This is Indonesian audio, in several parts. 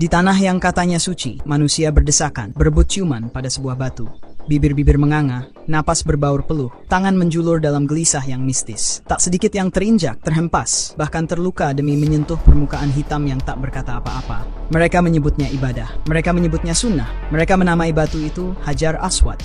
Di tanah yang katanya suci, manusia berdesakan, berebut ciuman pada sebuah batu. Bibir-bibir menganga, napas berbaur peluh, tangan menjulur dalam gelisah yang mistis. Tak sedikit yang terinjak, terhempas, bahkan terluka demi menyentuh permukaan hitam yang tak berkata apa-apa. Mereka menyebutnya ibadah, mereka menyebutnya sunnah, mereka menamai batu itu Hajar Aswad.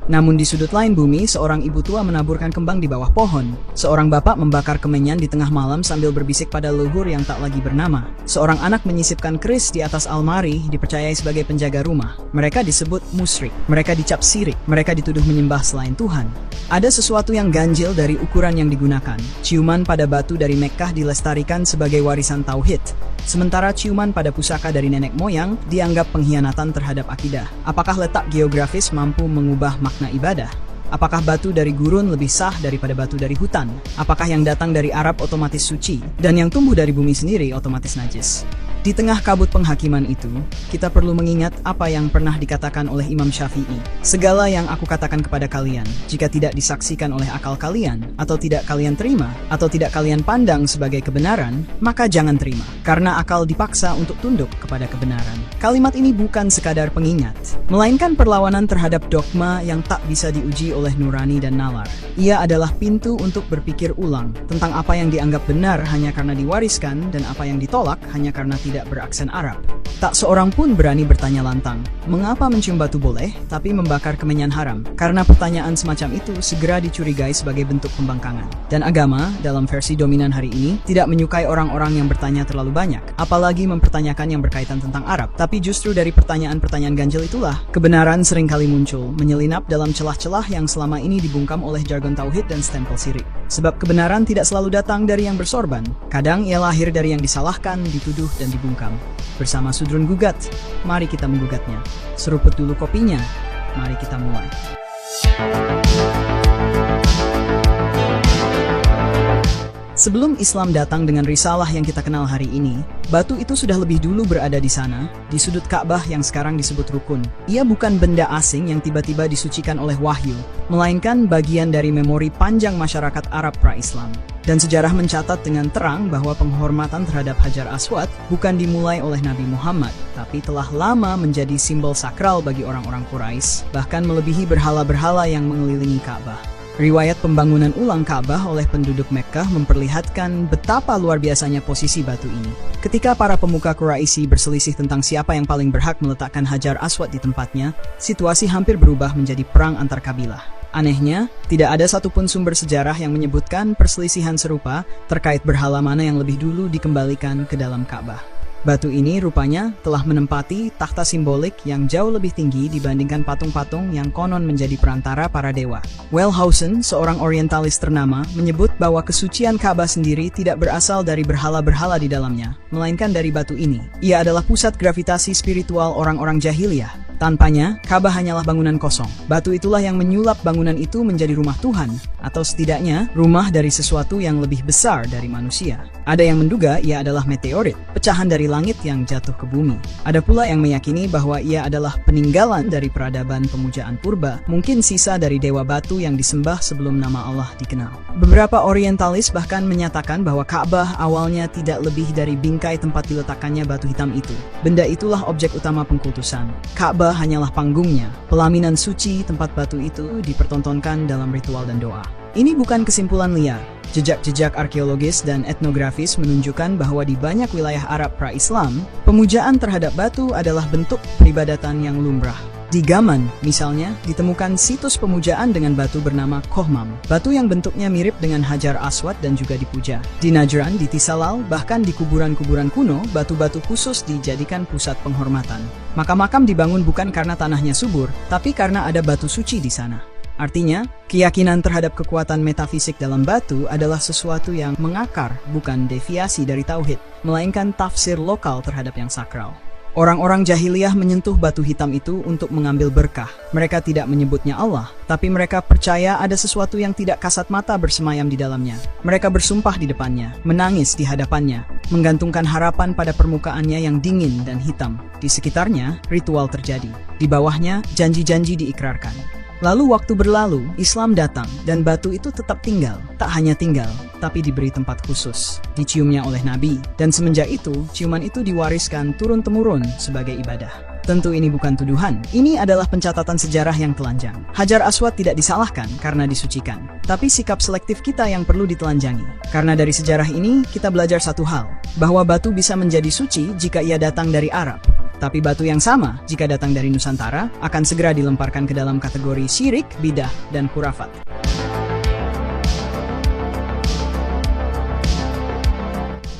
Namun di sudut lain bumi, seorang ibu tua menaburkan kembang di bawah pohon. Seorang bapak membakar kemenyan di tengah malam sambil berbisik pada leluhur yang tak lagi bernama. Seorang anak menyisipkan keris di atas almari, dipercayai sebagai penjaga rumah. Mereka disebut musyrik, mereka dicap syirik, mereka dituduh menyembah selain Tuhan. Ada sesuatu yang ganjil dari ukuran yang digunakan. Ciuman pada batu dari Mekkah dilestarikan sebagai warisan tauhid. Sementara ciuman pada pusaka dari nenek moyang dianggap pengkhianatan terhadap akidah. Apakah letak geografis mampu mengubah makna ibadah? Apakah batu dari gurun lebih sah daripada batu dari hutan? Apakah yang datang dari Arab otomatis suci, dan yang tumbuh dari bumi sendiri otomatis najis? Di tengah kabut penghakiman itu, kita perlu mengingat apa yang pernah dikatakan oleh Imam Syafi'i. Segala yang aku katakan kepada kalian, jika tidak disaksikan oleh akal kalian, atau tidak kalian terima, atau tidak kalian pandang sebagai kebenaran, maka jangan terima. Karena akal dipaksa untuk tunduk kepada kebenaran. Kalimat ini bukan sekadar pengingat, melainkan perlawanan terhadap dogma yang tak bisa diuji oleh nurani dan nalar. Ia adalah pintu untuk berpikir ulang tentang apa yang dianggap benar hanya karena diwariskan dan apa yang ditolak hanya karena tidak beraksen Arab. Tak seorang pun berani bertanya lantang, mengapa mencium batu boleh, tapi membakar kemenyan haram? Karena pertanyaan semacam itu segera dicurigai sebagai bentuk pembangkangan. Dan agama, dalam versi dominan hari ini, tidak menyukai orang-orang yang bertanya terlalu banyak, apalagi mempertanyakan yang berkaitan tentang Arab. Tapi justru dari pertanyaan-pertanyaan ganjil itulah, kebenaran seringkali muncul, menyelinap dalam celah-celah yang selama ini dibungkam oleh jargon tauhid dan stempel syirik. Sebab kebenaran tidak selalu datang dari yang bersorban. Kadang ia lahir dari yang disalahkan, dituduh, dan dibungkam. Bersama Sudrun Gugat, mari kita menggugatnya. Seruput dulu kopinya, mari kita mulai. Sebelum Islam datang dengan risalah yang kita kenal hari ini, batu itu sudah lebih dulu berada di sana, di sudut Ka'bah yang sekarang disebut rukun. Ia bukan benda asing yang tiba-tiba disucikan oleh wahyu, melainkan bagian dari memori panjang masyarakat Arab pra-Islam. Dan sejarah mencatat dengan terang bahwa penghormatan terhadap Hajar Aswad bukan dimulai oleh Nabi Muhammad, tapi telah lama menjadi simbol sakral bagi orang-orang Quraisy, bahkan melebihi berhala-berhala yang mengelilingi Ka'bah. Riwayat pembangunan ulang Ka'bah oleh penduduk Mekkah memperlihatkan betapa luar biasanya posisi batu ini. Ketika para pemuka Quraisy berselisih tentang siapa yang paling berhak meletakkan Hajar Aswad di tempatnya, situasi hampir berubah menjadi perang antar kabilah. Anehnya, tidak ada satupun sumber sejarah yang menyebutkan perselisihan serupa terkait berhala mana yang lebih dulu dikembalikan ke dalam Ka'bah. Batu ini rupanya telah menempati takhta simbolik yang jauh lebih tinggi dibandingkan patung-patung yang konon menjadi perantara para dewa. Wellhausen, seorang orientalis ternama, menyebut bahwa kesucian Ka'bah sendiri tidak berasal dari berhala-berhala di dalamnya, melainkan dari batu ini. Ia adalah pusat gravitasi spiritual orang-orang jahiliyah. Tanpanya, Ka'bah hanyalah bangunan kosong. Batu itulah yang menyulap bangunan itu menjadi rumah Tuhan, atau setidaknya rumah dari sesuatu yang lebih besar dari manusia. Ada yang menduga ia adalah meteorit, pecahan dari langit yang jatuh ke bumi. Ada pula yang meyakini bahwa ia adalah peninggalan dari peradaban pemujaan purba, mungkin sisa dari dewa batu yang disembah sebelum nama Allah dikenal. Beberapa orientalis bahkan menyatakan bahwa Ka'bah awalnya tidak lebih dari bingkai tempat diletakkannya batu hitam itu. Benda itulah objek utama pengkultusan. Ka'bah hanyalah panggungnya, pelaminan suci tempat batu itu dipertontonkan dalam ritual dan doa. Ini bukan kesimpulan liar. Jejak-jejak arkeologis dan etnografis menunjukkan bahwa di banyak wilayah Arab pra-Islam, pemujaan terhadap batu adalah bentuk peribadatan yang lumrah. Di Gaman, misalnya, ditemukan situs pemujaan dengan batu bernama Kohmam, batu yang bentuknya mirip dengan Hajar Aswad dan juga dipuja. Di Najran, di Tisalal, bahkan di kuburan-kuburan kuno, batu-batu khusus dijadikan pusat penghormatan. Makam-makam dibangun bukan karena tanahnya subur, tapi karena ada batu suci di sana. Artinya, keyakinan terhadap kekuatan metafisik dalam batu adalah sesuatu yang mengakar, bukan deviasi dari tauhid, melainkan tafsir lokal terhadap yang sakral. Orang-orang jahiliyah menyentuh batu hitam itu untuk mengambil berkah. Mereka tidak menyebutnya Allah, tapi mereka percaya ada sesuatu yang tidak kasat mata bersemayam di dalamnya. Mereka bersumpah di depannya, menangis di hadapannya, menggantungkan harapan pada permukaannya yang dingin dan hitam. Di sekitarnya, ritual terjadi. Di bawahnya, janji-janji diikrarkan. Lalu waktu berlalu, Islam datang, dan batu itu tetap tinggal. Tak hanya tinggal, tapi diberi tempat khusus, diciumnya oleh Nabi. Dan semenjak itu, ciuman itu diwariskan turun-temurun sebagai ibadah. Tentu ini bukan tuduhan, ini adalah pencatatan sejarah yang telanjang. Hajar Aswad tidak disalahkan karena disucikan, tapi sikap selektif kita yang perlu ditelanjangi. Karena dari sejarah ini, kita belajar satu hal, bahwa batu bisa menjadi suci jika ia datang dari Arab. Tapi batu yang sama, jika datang dari Nusantara, akan segera dilemparkan ke dalam kategori syirik, bidah, dan khurafat.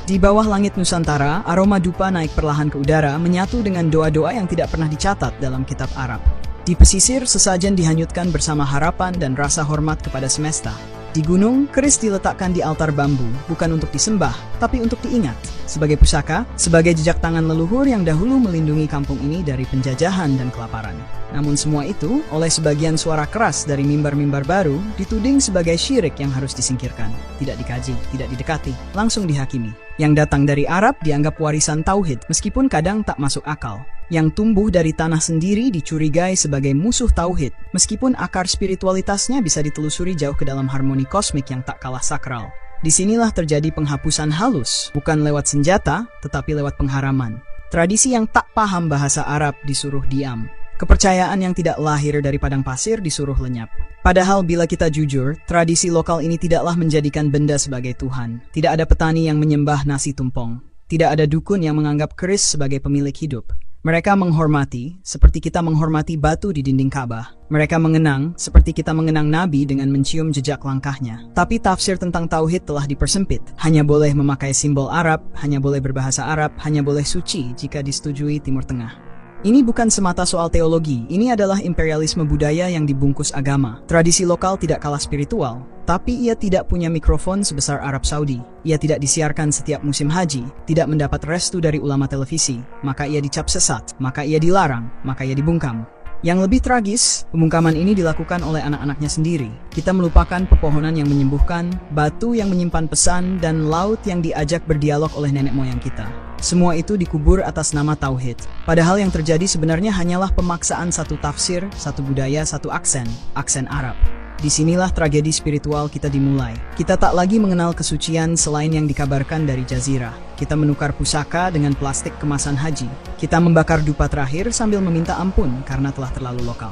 Di bawah langit Nusantara, aroma dupa naik perlahan ke udara menyatu dengan doa-doa yang tidak pernah dicatat dalam kitab Arab. Di pesisir, sesajen dihanyutkan bersama harapan dan rasa hormat kepada semesta. Di gunung, keris diletakkan di altar bambu, bukan untuk disembah, tapi untuk diingat. Sebagai pusaka, sebagai jejak tangan leluhur yang dahulu melindungi kampung ini dari penjajahan dan kelaparan. Namun semua itu, oleh sebagian suara keras dari mimbar-mimbar baru, dituding sebagai syirik yang harus disingkirkan. Tidak dikaji, tidak didekati, langsung dihakimi. Yang datang dari Arab dianggap warisan tauhid, meskipun kadang tak masuk akal. Yang tumbuh dari tanah sendiri dicurigai sebagai musuh tauhid, meskipun akar spiritualitasnya bisa ditelusuri jauh ke dalam harmoni kosmik yang tak kalah sakral. Disinilah terjadi penghapusan halus, bukan lewat senjata, tetapi lewat pengharaman. Tradisi yang tak paham bahasa Arab disuruh diam. Kepercayaan yang tidak lahir dari padang pasir disuruh lenyap. Padahal bila kita jujur, tradisi lokal ini tidaklah menjadikan benda sebagai Tuhan. Tidak ada petani yang menyembah nasi tumpeng. Tidak ada dukun yang menganggap keris sebagai pemilik hidup. Mereka menghormati, seperti kita menghormati batu di dinding Ka'bah. Mereka mengenang, seperti kita mengenang Nabi dengan mencium jejak langkahnya. Tapi tafsir tentang tauhid telah dipersempit. Hanya boleh memakai simbol Arab, hanya boleh berbahasa Arab, hanya boleh suci jika disetujui Timur Tengah. Ini bukan semata soal teologi, ini adalah imperialisme budaya yang dibungkus agama. Tradisi lokal tidak kalah spiritual, tapi ia tidak punya mikrofon sebesar Arab Saudi. Ia tidak disiarkan setiap musim haji, tidak mendapat restu dari ulama televisi, maka ia dicap sesat, maka ia dilarang, maka ia dibungkam. Yang lebih tragis, pembungkaman ini dilakukan oleh anak-anaknya sendiri. Kita melupakan pepohonan yang menyembuhkan, batu yang menyimpan pesan, dan laut yang diajak berdialog oleh nenek moyang kita. Semua itu dikubur atas nama tauhid. Padahal yang terjadi sebenarnya hanyalah pemaksaan satu tafsir, satu budaya, satu aksen Arab. Disinilah tragedi spiritual kita dimulai. Kita tak lagi mengenal kesucian selain yang dikabarkan dari jazirah. Kita menukar pusaka dengan plastik kemasan haji. Kita membakar dupa terakhir sambil meminta ampun karena telah terlalu lokal.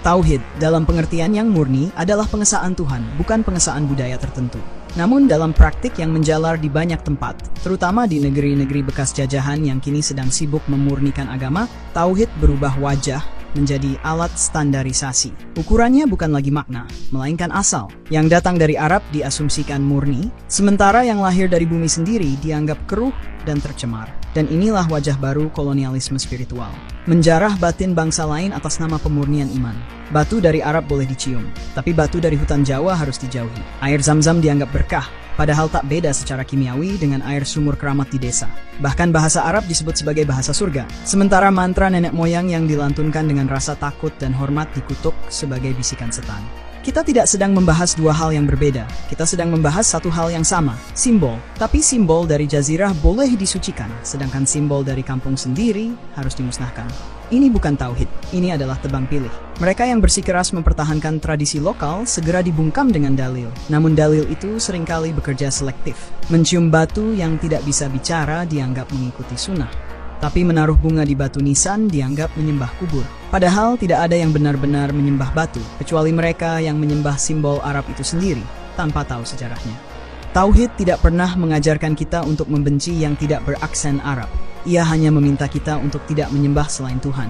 Tauhid, dalam pengertian yang murni, adalah pengesaan Tuhan, bukan pengesaan budaya tertentu. Namun dalam praktik yang menjalar di banyak tempat, terutama di negeri-negeri bekas jajahan yang kini sedang sibuk memurnikan agama, tauhid berubah wajah menjadi alat standarisasi. Ukurannya bukan lagi makna, melainkan asal. Yang datang dari Arab diasumsikan murni, sementara yang lahir dari bumi sendiri dianggap keruh dan tercemar. Dan inilah wajah baru kolonialisme spiritual. Menjarah batin bangsa lain atas nama pemurnian iman. Batu dari Arab boleh dicium, tapi batu dari hutan Jawa harus dijauhi. Air Zam-Zam dianggap berkah, padahal tak beda secara kimiawi dengan air sumur keramat di desa. Bahkan bahasa Arab disebut sebagai bahasa surga, sementara mantra nenek moyang yang dilantunkan dengan rasa takut dan hormat dikutuk sebagai bisikan setan. Kita tidak sedang membahas dua hal yang berbeda, kita sedang membahas satu hal yang sama, simbol. Tapi simbol dari jazirah boleh disucikan, sedangkan simbol dari kampung sendiri harus dimusnahkan. Ini bukan tauhid, ini adalah tebang pilih. Mereka yang bersikeras mempertahankan tradisi lokal segera dibungkam dengan dalil. Namun dalil itu seringkali bekerja selektif. Mencium batu yang tidak bisa bicara dianggap mengikuti sunnah. Tapi menaruh bunga di batu nisan dianggap menyembah kubur. Padahal tidak ada yang benar-benar menyembah batu, kecuali mereka yang menyembah simbol Arab itu sendiri, tanpa tahu sejarahnya. Tauhid tidak pernah mengajarkan kita untuk membenci yang tidak beraksen Arab. Ia hanya meminta kita untuk tidak menyembah selain Tuhan.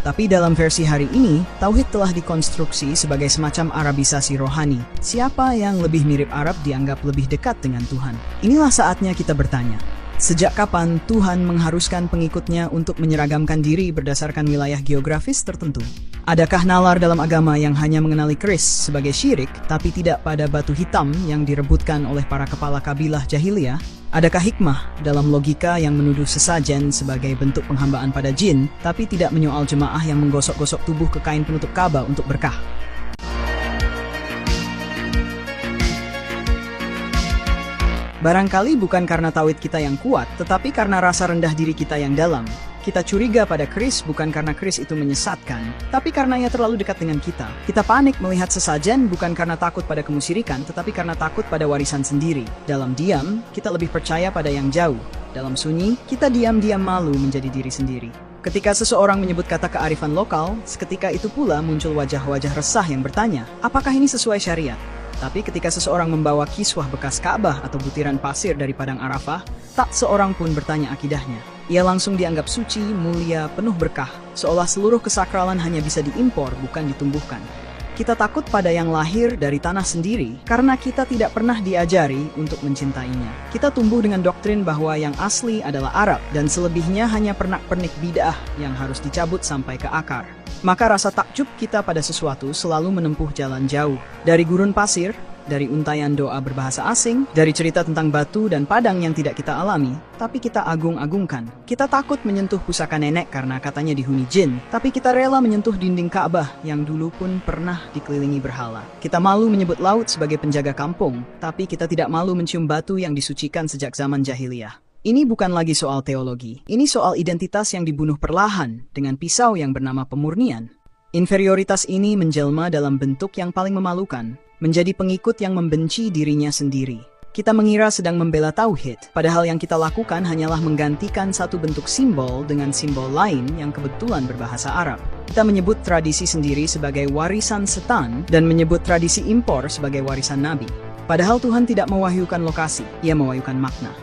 Tapi dalam versi hari ini, Tauhid telah dikonstruksi sebagai semacam Arabisasi rohani. Siapa yang lebih mirip Arab dianggap lebih dekat dengan Tuhan. Inilah saatnya kita bertanya, sejak kapan Tuhan mengharuskan pengikutnya untuk menyeragamkan diri berdasarkan wilayah geografis tertentu? Adakah nalar dalam agama yang hanya mengenali keris sebagai syirik, tapi tidak pada batu hitam yang direbutkan oleh para kepala kabilah jahiliyah? Adakah hikmah dalam logika yang menuduh sesajen sebagai bentuk penghambaan pada jin, tapi tidak menyoal jemaah yang menggosok-gosok tubuh ke kain penutup Ka'bah untuk berkah? Barangkali bukan karena tauhid kita yang kuat, tetapi karena rasa rendah diri kita yang dalam. Kita curiga pada keris bukan karena keris itu menyesatkan, tapi karena ia terlalu dekat dengan kita. Kita panik melihat sesajen bukan karena takut pada kemusyrikan, tetapi karena takut pada warisan sendiri. Dalam diam, kita lebih percaya pada yang jauh. Dalam sunyi, kita diam-diam malu menjadi diri sendiri. Ketika seseorang menyebut kata kearifan lokal, seketika itu pula muncul wajah-wajah resah yang bertanya, apakah ini sesuai syariat? Tapi ketika seseorang membawa kiswah bekas Ka'bah atau butiran pasir dari Padang Arafah, tak seorang pun bertanya akidahnya. Ia langsung dianggap suci, mulia, penuh berkah, seolah seluruh kesakralan hanya bisa diimpor, bukan ditumbuhkan. Kita takut pada yang lahir dari tanah sendiri karena kita tidak pernah diajari untuk mencintainya. Kita tumbuh dengan doktrin bahwa yang asli adalah Arab dan selebihnya hanya pernak-pernik bid'ah yang harus dicabut sampai ke akar. Maka rasa takjub kita pada sesuatu selalu menempuh jalan jauh. Dari gurun pasir, dari untayan doa berbahasa asing, dari cerita tentang batu dan padang yang tidak kita alami, tapi kita agung-agungkan. Kita takut menyentuh pusaka nenek karena katanya dihuni jin, tapi kita rela menyentuh dinding Ka'bah yang dulu pun pernah dikelilingi berhala. Kita malu menyebut laut sebagai penjaga kampung, tapi kita tidak malu mencium batu yang disucikan sejak zaman jahiliyah. Ini bukan lagi soal teologi, ini soal identitas yang dibunuh perlahan dengan pisau yang bernama pemurnian. Inferioritas ini menjelma dalam bentuk yang paling memalukan, menjadi pengikut yang membenci dirinya sendiri. Kita mengira sedang membela tauhid, padahal yang kita lakukan hanyalah menggantikan satu bentuk simbol dengan simbol lain yang kebetulan berbahasa Arab. Kita menyebut tradisi sendiri sebagai warisan setan dan menyebut tradisi impor sebagai warisan nabi. Padahal Tuhan tidak mewahyukan lokasi, ia mewahyukan makna.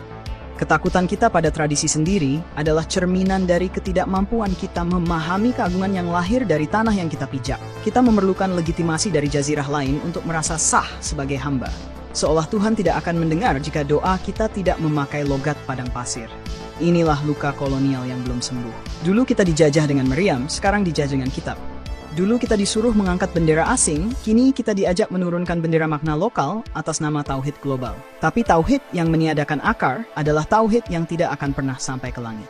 Ketakutan kita pada tradisi sendiri adalah cerminan dari ketidakmampuan kita memahami keagungan yang lahir dari tanah yang kita pijak. Kita memerlukan legitimasi dari jazirah lain untuk merasa sah sebagai hamba. Seolah Tuhan tidak akan mendengar jika doa kita tidak memakai logat padang pasir. Inilah luka kolonial yang belum sembuh. Dulu kita dijajah dengan meriam, sekarang dijajah dengan kitab. Dulu kita disuruh mengangkat bendera asing, kini kita diajak menurunkan bendera makna lokal atas nama tauhid global. Tapi tauhid yang meniadakan akar adalah tauhid yang tidak akan pernah sampai ke langit.